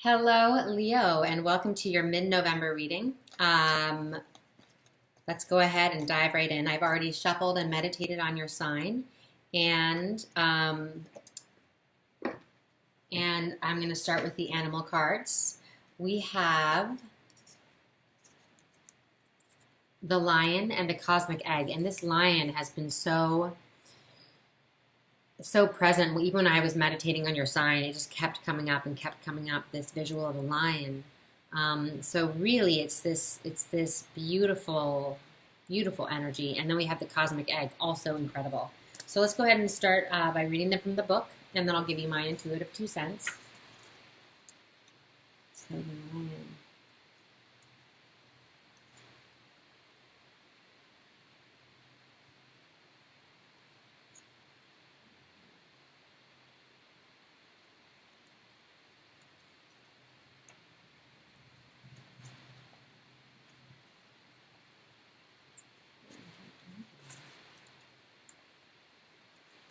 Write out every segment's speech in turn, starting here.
Hello, Leo, and welcome to your mid-November reading. Let's go ahead and dive right in. I've already shuffled and meditated on your sign, and I'm going to start with the animal cards. We have the lion and the cosmic egg, and this lion has been so present. Even when I was meditating on your sign, it just kept coming up and kept coming up, this visual of a lion. So really it's this beautiful energy. And then we have the cosmic egg, also incredible. So let's go ahead and start by reading them from the book, and then I'll give you my intuitive 2 cents. So the lion.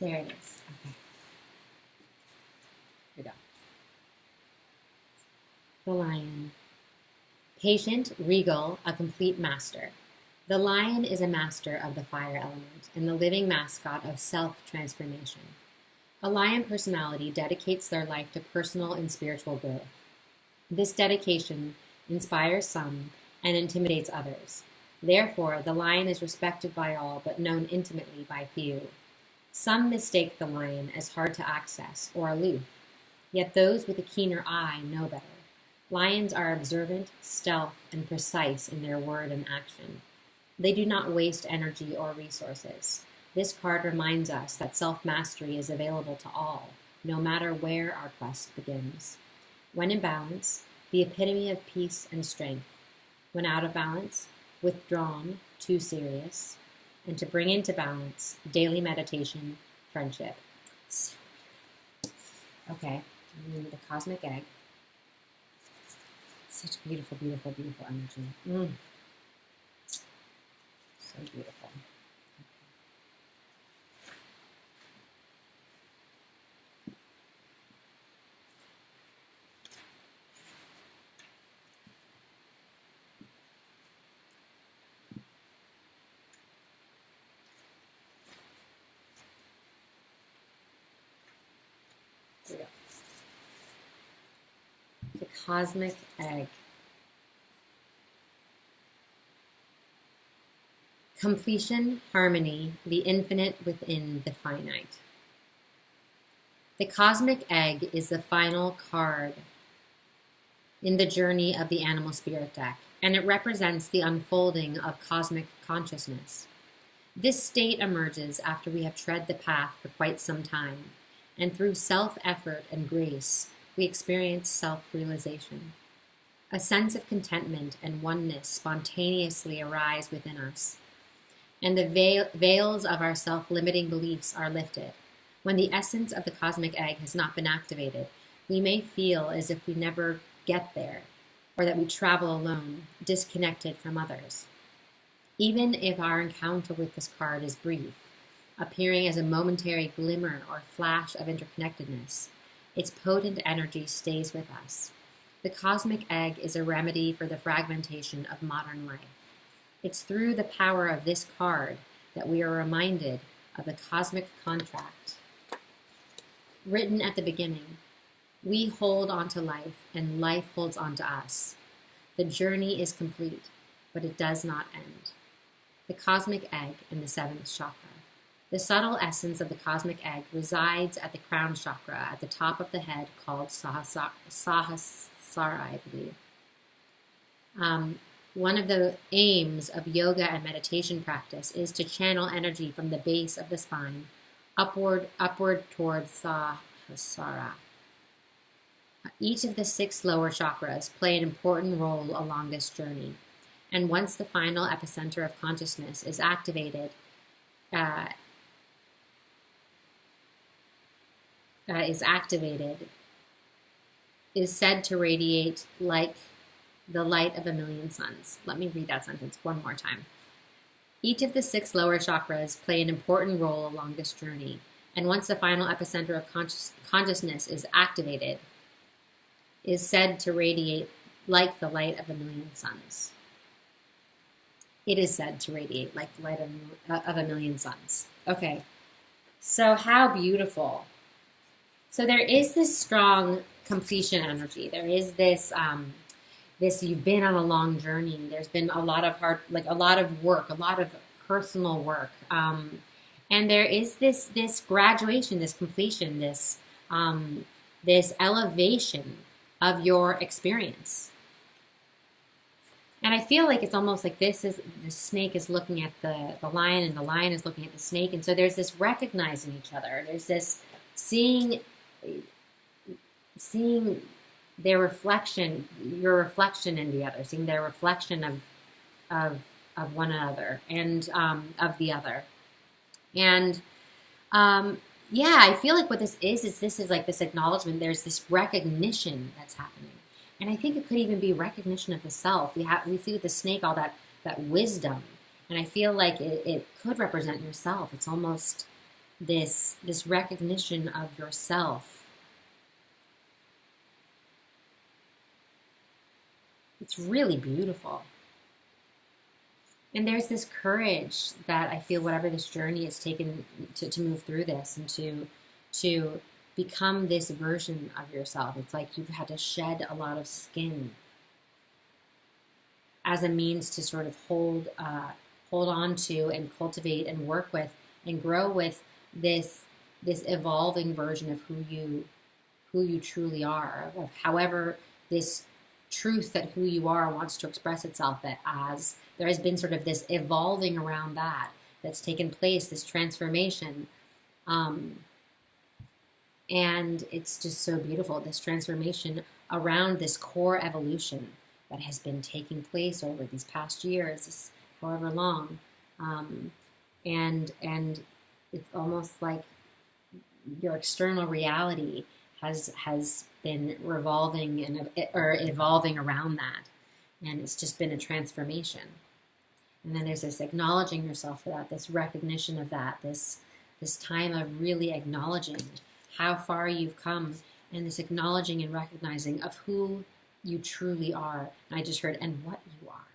There it is. Okay. Here we go. The lion. Patient, regal, a complete master. The lion is a master of the fire element and the living mascot of self-transformation. A lion personality dedicates their life to personal and spiritual growth. This dedication inspires some and intimidates others. Therefore, the lion is respected by all but known intimately by few. Some mistake the lion as hard to access or aloof, yet those with a keener eye know better. Lions are observant, stealth, and precise in their word and action. They do not waste energy or resources. This card reminds us that self-mastery is available to all, no matter where our quest begins. When in balance, the epitome of peace and strength. When out of balance, withdrawn, too serious. And to bring into balance, daily meditation, friendship. So, okay, the cosmic egg. Such beautiful, beautiful, beautiful energy. So beautiful. The cosmic egg. Completion, harmony, the infinite within the finite. The cosmic egg is the final card in the journey of the animal spirit deck, and it represents the unfolding of cosmic consciousness. This state emerges after we have tread the path for quite some time, and through self-effort and grace, we experience self-realization. A sense of contentment and oneness spontaneously arise within us, and the veils of our self-limiting beliefs are lifted. When the essence of the cosmic egg has not been activated, we may feel as if we never get there, or that we travel alone, disconnected from others. Even if our encounter with this card is brief, appearing as a momentary glimmer or flash of interconnectedness, its potent energy stays with us. The cosmic egg is a remedy for the fragmentation of modern life. It's through the power of this card that we are reminded of the cosmic contract written at the beginning. We hold on to life, and life holds on to us. The journey is complete, but it does not end. The cosmic egg in the 7th chakra. The subtle essence of the cosmic egg resides at the crown chakra at the top of the head, called Sahasrara, I believe. One of the aims of yoga and meditation practice is to channel energy from the base of the spine upward toward Sahasrara. Each of the 6 lower chakras play an important role along this journey, and once the final epicenter of consciousness is activated, is said to radiate like the light of a million suns. Let me read that sentence one more time. Each of the 6 lower chakras play an important role along this journey, and once the final epicenter of consciousness is activated, is said to radiate like the light of a million suns. It is said to radiate like the light of a million suns. Okay, so how beautiful. So there is this strong completion energy. There is this, you've been on a long journey. There's been a lot of a lot of work, a lot of personal work. And there is this graduation, this completion, this elevation of your experience. And I feel like it's almost like the snake is looking at the lion, and the lion is looking at the snake. And so there's this recognizing each other. There's this seeing their reflection, your reflection in the other, seeing their reflection of one another and of the other. And yeah, I feel like what this is like this acknowledgement. There's this recognition that's happening. And I think it could even be recognition of the self. We see with the snake all that wisdom. And I feel like it could represent yourself. It's almost this recognition of yourself. It's really beautiful. And there's this courage that I feel whatever this journey has taken to move through this and to become this version of yourself. It's like you've had to shed a lot of skin as a means to sort of hold on to and cultivate and work with and grow with this evolving version of who you truly are, of however this truth that who you are wants to express itself as. There has been sort of this evolving around that's taken place, this transformation. And it's just so beautiful, this transformation around this core evolution that has been taking place over these past years, however long. And it's almost like your external reality has been revolving or evolving around that. And it's just been a transformation. And then there's this acknowledging yourself for that, this recognition of that, this time of really acknowledging how far you've come, and this acknowledging and recognizing of who you truly are. And I just heard, and what you are.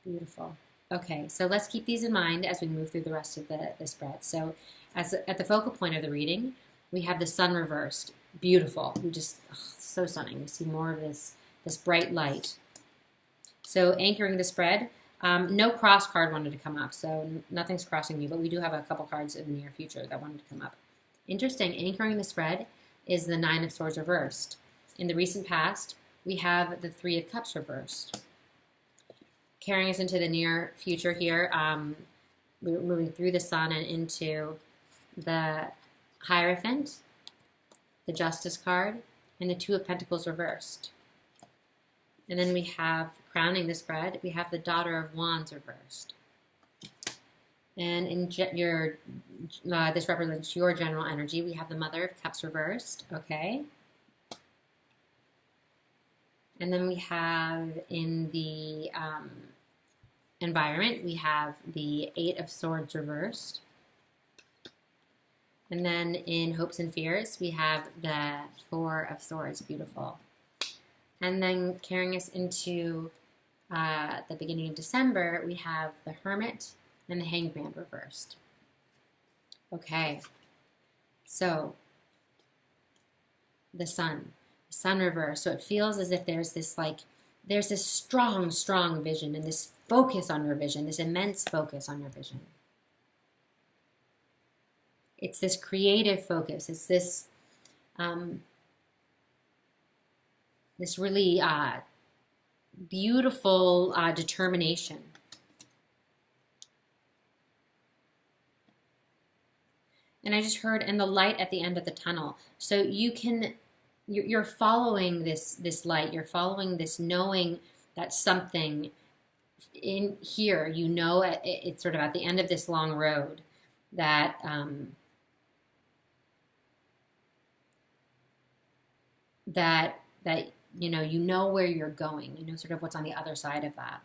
Beautiful. Okay, so let's keep these in mind as we move through the rest of the spread. So at the focal point of the reading, we have the sun reversed. Beautiful. So stunning. We see more of this bright light. So anchoring the spread, no cross card wanted to come up, so nothing's crossing me, but we do have a couple cards in the near future that wanted to come up. Interesting, anchoring the spread is the Nine of Swords reversed. In the recent past, we have the Three of Cups reversed. Carrying us into the near future here, we're moving through the sun and into the Hierophant, the Justice card, and the Two of Pentacles reversed. And then we have, crowning the spread, we have the Daughter of Wands reversed. And in this represents your general energy. We have the Mother of Cups reversed, okay? And then we have in the environment, we have the Eight of Swords reversed. And then in Hopes and Fears, we have the Four of Swords, beautiful. And then carrying us into the beginning of December, we have the Hermit and the Hanged Man reversed. Okay, so the sun reversed. So it feels as if there's this strong, strong vision and this focus on your vision, this immense focus on your vision. It's this creative focus. It's this this really beautiful determination. And I just heard, and the light at the end of the tunnel. So you're following this light. You're following this knowing that something in here, it's sort of at the end of this long road that that you know where you're going. You know sort of what's on the other side of that.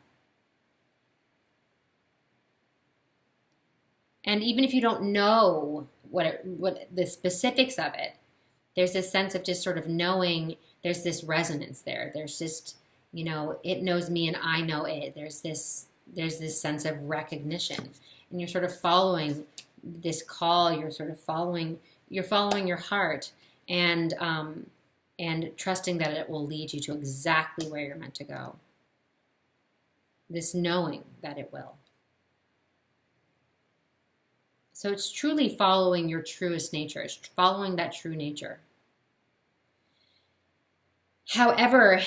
And even if you don't know what the specifics of it, there's this sense of just sort of knowing, there's this resonance there. There's just, it knows me and I know it. There's this sense of recognition, and you're sort of following this call. You're sort of following your heart, and trusting that it will lead you to exactly where you're meant to go. This knowing that it will. So it's truly following your truest nature. It's following that true nature. However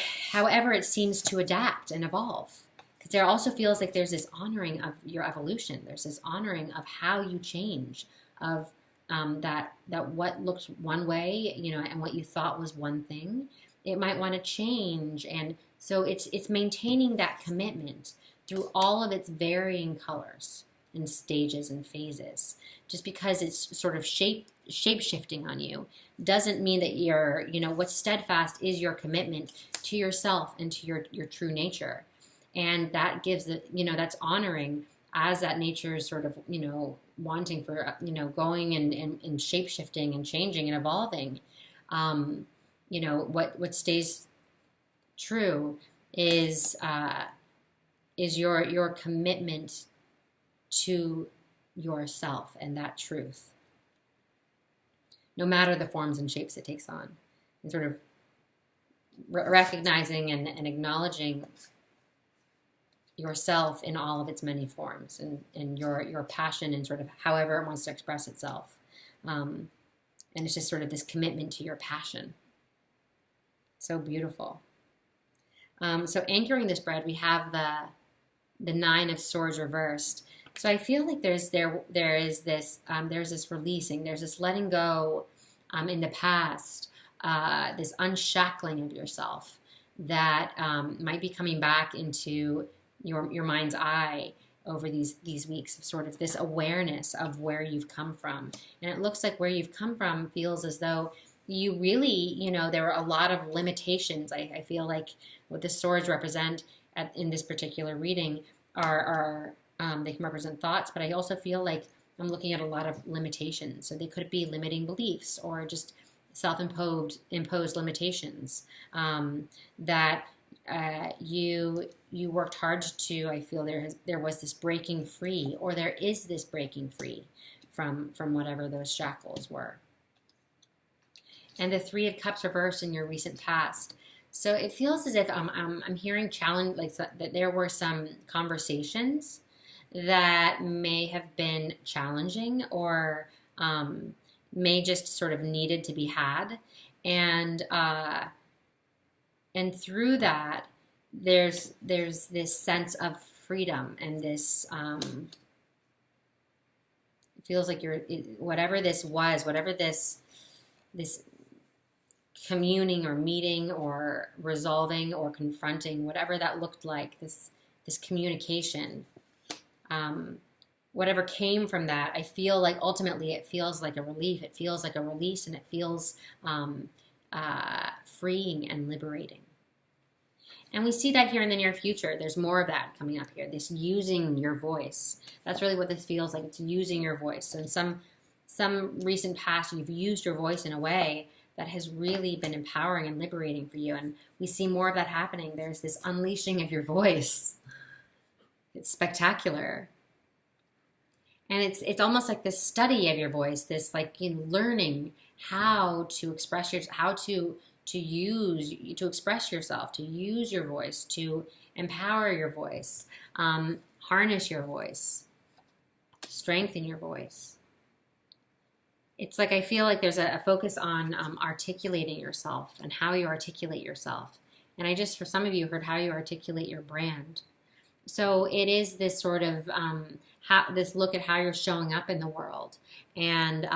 it seems to adapt and evolve. Because there also feels like there's this honoring of your evolution. There's this honoring of how you change, of that what looks one way, and what you thought was one thing, it might want to change. And so it's maintaining that commitment through all of its varying colors and stages and phases. Just because it's sort of shape shifting on you doesn't mean that you're, what's steadfast is your commitment to yourself and to your true nature. And that gives that's honoring as that nature is sort of, wanting for, going and shape shifting and changing and evolving. What stays true is your commitment to yourself and that truth, no matter the forms and shapes it takes on, and sort of recognizing and acknowledging yourself in all of its many forms, and your passion and sort of however it wants to express itself. And it's just sort of this commitment to your passion. So beautiful. So anchoring this bread, we have the Nine of Swords reversed. So I feel like there's this releasing, there's this letting go in the past, this unshackling of yourself that might be coming back into your mind's eye over these weeks, of sort of this awareness of where you've come from. And it looks like where you've come from feels as though you really, there were a lot of limitations. I feel like what the swords represent in this particular reading are they can represent thoughts, but I also feel like I'm looking at a lot of limitations. So they could be limiting beliefs or just self-imposed limitations that you worked hard to. I feel there was this breaking free, or there is this breaking free from whatever those shackles were. And the Three of Cups reversed in your recent past. So it feels as if I'm hearing challenge, like that there were some conversations that may have been challenging, or may just sort of needed to be had, and through that there's this sense of freedom, and this it feels like whatever this was, whatever this communing or meeting or resolving or confronting, whatever that looked like, this communication, whatever came from that, I feel like ultimately it feels like a relief, it feels like a release, and it feels freeing and liberating. And we see that here in the near future. There's more of that coming up here, this using your voice. That's really what this feels like. It's using your voice. So in some recent past, you've used your voice in a way that has really been empowering and liberating for you. And we see more of that happening. There's this unleashing of your voice. It's spectacular. And it's almost like this study of your voice, this learning how to express how to express yourself, to use your voice, to empower your voice, harness your voice, strengthen your voice. It's like I feel like there's a focus on articulating yourself and how you articulate yourself. And I just, for some of you, heard how you articulate your brand. So it is this sort of this look at how you're showing up in the world. And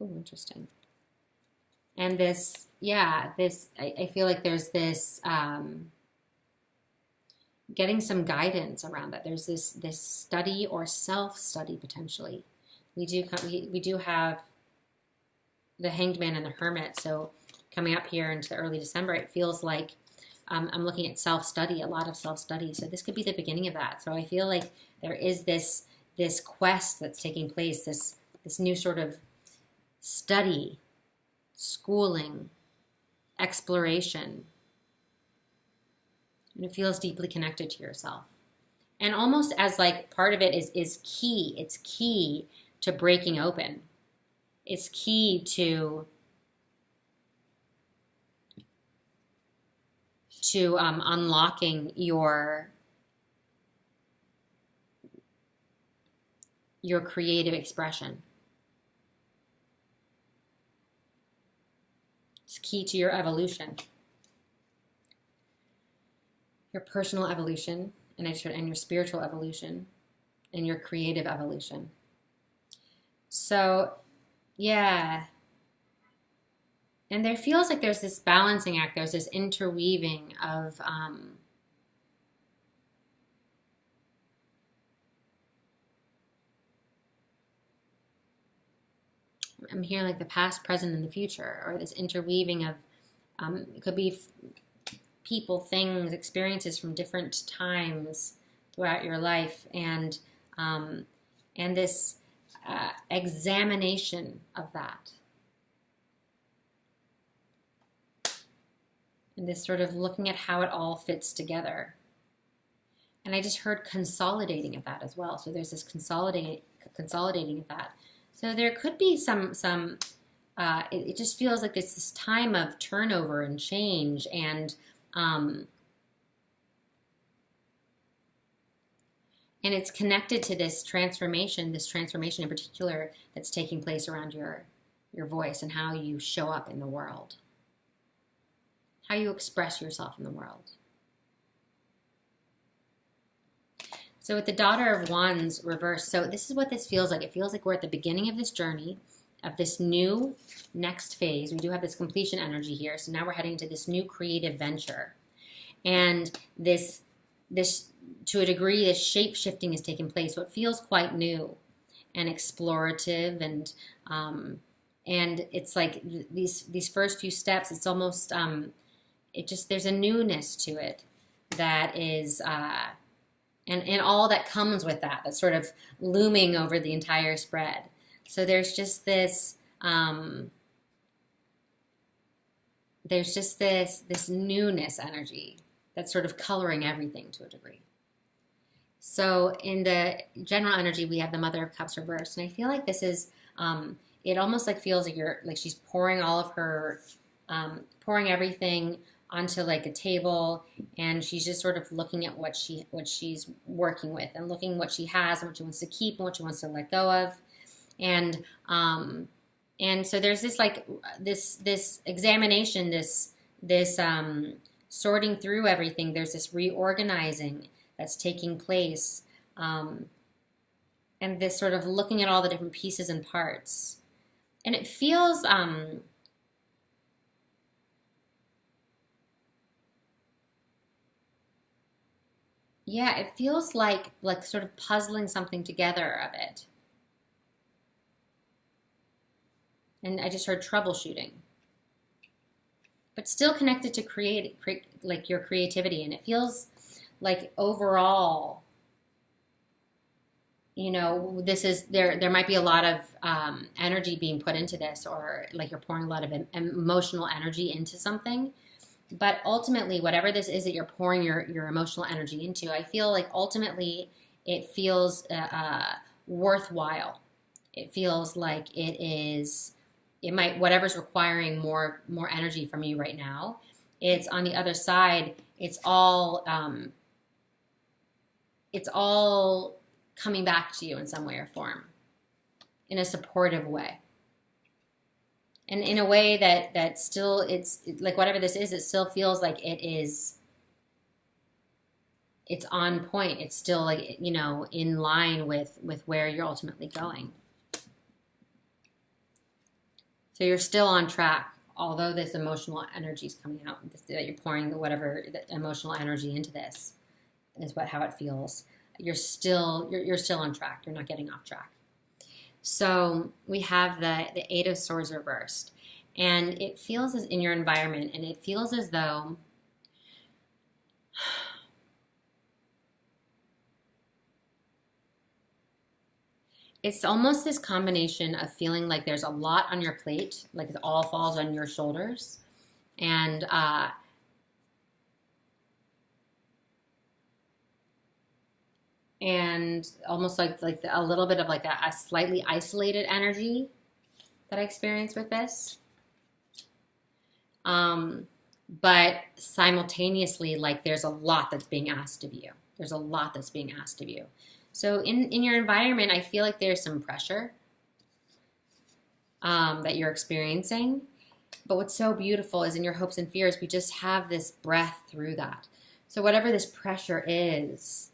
interesting. And this, I feel like there's this getting some guidance around that. There's this study or self-study potentially. We do have the Hanged Man and the Hermit. So coming up here into early December, it feels like I'm looking at self-study, a lot of self-study. So this could be the beginning of that. So I feel like there is this quest that's taking place, this new sort of study, schooling, exploration. And it feels deeply connected to yourself. And almost as like part of it is key. It's key to breaking open. It's key to unlocking your creative expression. It's key to your evolution, your personal evolution, and your spiritual evolution, and your creative evolution. So, yeah. And there feels like there's this balancing act, there's this interweaving of I'm hearing like the past, present, and the future, or this interweaving of it could be people, things, experiences from different times throughout your life, and this examination of that, and this sort of looking at how it all fits together. And I just heard consolidating of that as well. So there's this consolidating of that. So there could be some it just feels like it's this time of turnover and change, and it's connected to this transformation in particular that's taking place around your voice and how you show up in the world, how you express yourself in the world. So with the Daughter of Wands reversed, so this is what this feels like. It feels like we're at the beginning of this journey, of this new next phase. We do have this completion energy here. So now we're heading into this new creative venture. And this to a degree, this shape shifting is taking place. So it feels quite new and explorative, and it's like these first few steps, it's almost there's a newness to it that is and all that comes with that, that's sort of looming over the entire spread. So there's just this this newness energy that's sort of coloring everything to a degree. So in the general energy, we have the Mother of Cups reversed, and I feel like this is it almost like feels like she's pouring all of her pouring everything onto like a table, and she's just sort of looking at what she's working with, and looking what she has and what she wants to keep and what she wants to let go of. And so there's this like this examination, this sorting through everything. There's this reorganizing that's taking place, and this sort of looking at all the different pieces and parts. And it feels yeah, it feels like sort of puzzling something together of it. And I just heard troubleshooting, but still connected to like your creativity. And it feels like overall, there might be a lot of energy being put into this, or like you're pouring a lot of emotional energy into something. But ultimately, whatever this is that you're pouring your emotional energy into, I feel like ultimately it feels worthwhile. It feels like whatever's requiring more energy from you right now, it's on the other side, it's all coming back to you in some way or form, in a supportive way. And in a way that still, it's like whatever this is, it still feels like it's on point. It's still like, in line with where you're ultimately going. So you're still on track, although this emotional energy is coming out, that you're pouring whatever emotional energy into this, is how it feels. You're still on track. You're not getting off track. So we have the Eight of Swords reversed, and it feels as in your environment, and it feels as though it's almost this combination of feeling like there's a lot on your plate, like it all falls on your shoulders, and almost like a little bit of like a slightly isolated energy that I experience with this. But simultaneously, like there's a lot that's being asked of you. There's a lot that's being asked of you. So in your environment, I feel like there's some pressure that you're experiencing. But what's so beautiful is in your hopes and fears, we just have this breath through that. So whatever this pressure is,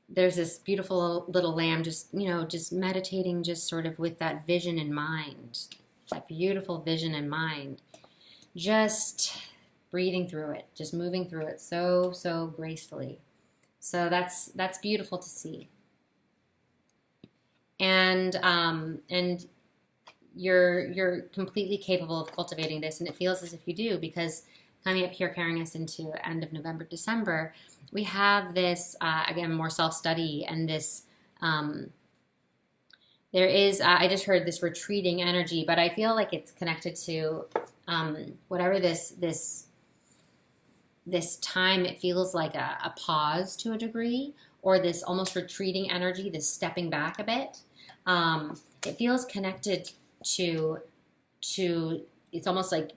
there's this beautiful little lamb just, just meditating just sort of with that vision in mind, that beautiful vision in mind, just breathing through it, just moving through it so gracefully. So that's beautiful to see. And you're completely capable of cultivating this, and it feels as if you do, because coming up here, carrying us into end of November, December, we have this, again, more self-study, and this, there is, I just heard this retreating energy, but I feel like it's connected to whatever this time, it feels like a pause to a degree, or this almost retreating energy, this stepping back a bit. It feels connected to it's almost like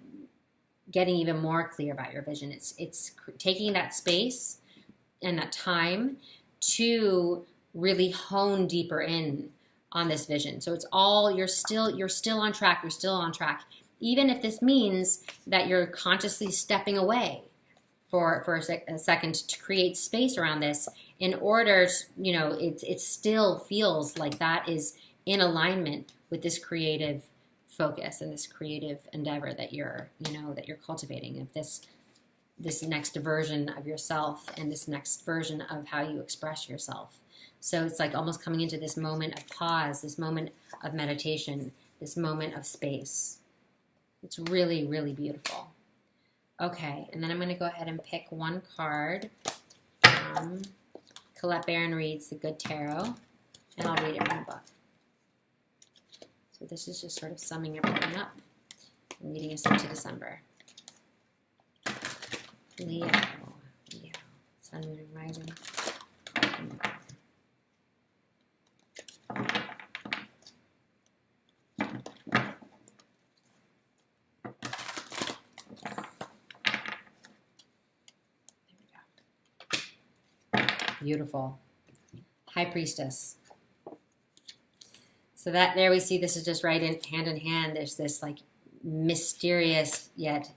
getting even more clear about your vision. It's taking that space and that time to really hone deeper in on this vision. So it's all, you're still on track. You're still on track, even if this means that you're consciously stepping away for a second to create space around this, in order, it still feels like that is in alignment with this creative focus and this creative endeavor that you're cultivating, of this next version of yourself and this next version of how you express yourself. So it's like almost coming into this moment of pause, this moment of meditation, this moment of space. It's really, really beautiful. Okay, and then I'm going to go ahead and pick one card. Colette Barron reads The Good Tarot, and I'll read it from the book. So this is just sort of summing everything up and leading us into December. Leo, Sun, Moon, and Rising. Beautiful. High Priestess. So that there we see, this is just right in hand in hand. There's this like mysterious yet,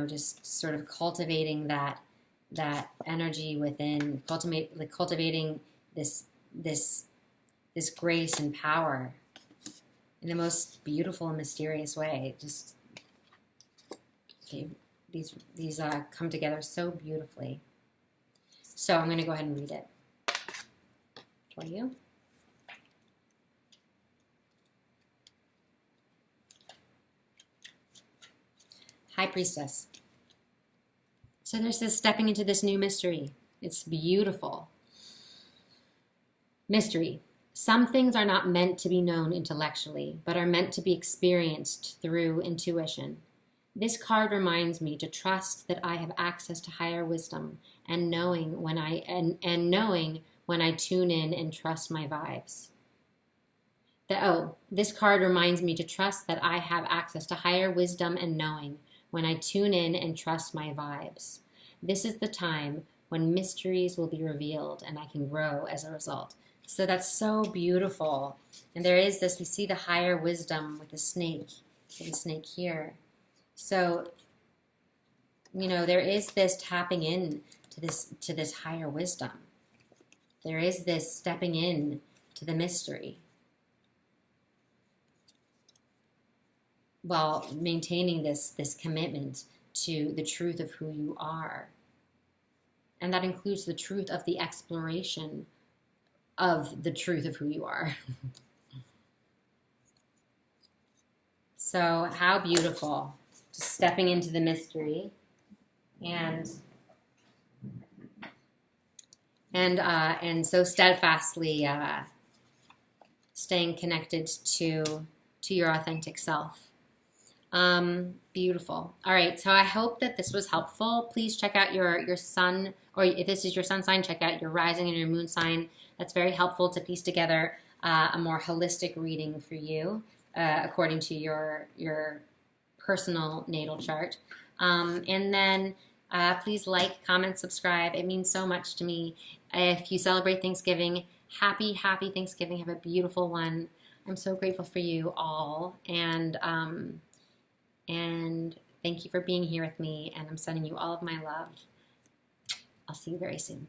just sort of cultivating that energy within, cultivating this grace and power in the most beautiful and mysterious way. Just these come together so beautifully. So I'm going to go ahead and read it for you. High Priestess. So there's this stepping into this new mystery. It's beautiful. Mystery. Some things are not meant to be known intellectually, but are meant to be experienced through intuition. This card reminds me to trust that I have access to higher wisdom, and knowing when I tune in and trust my vibes. This card reminds me to trust that I have access to higher wisdom and knowing when I tune in and trust my vibes. This is the time when mysteries will be revealed and I can grow as a result. So that's so beautiful. And there is this, we see the higher wisdom with the snake here. So, there is this tapping in to this higher wisdom. There is this stepping in to the mystery, while maintaining this commitment to the truth of who you are. And that includes the truth of the exploration of the truth of who you are. So how beautiful. Just stepping into the mystery and so steadfastly staying connected to your authentic self. Beautiful. All right, so I hope that this was helpful. Please check out your sun, or if this is your sun sign, check out your rising and your moon sign. That's very helpful to piece together a more holistic reading for you according to your personal natal chart. And then please like, comment, subscribe. It means so much to me. If you celebrate Thanksgiving, happy Thanksgiving. Have a beautiful one. I'm so grateful for you all. And thank you for being here with me. And I'm sending you all of my love. I'll see you very soon.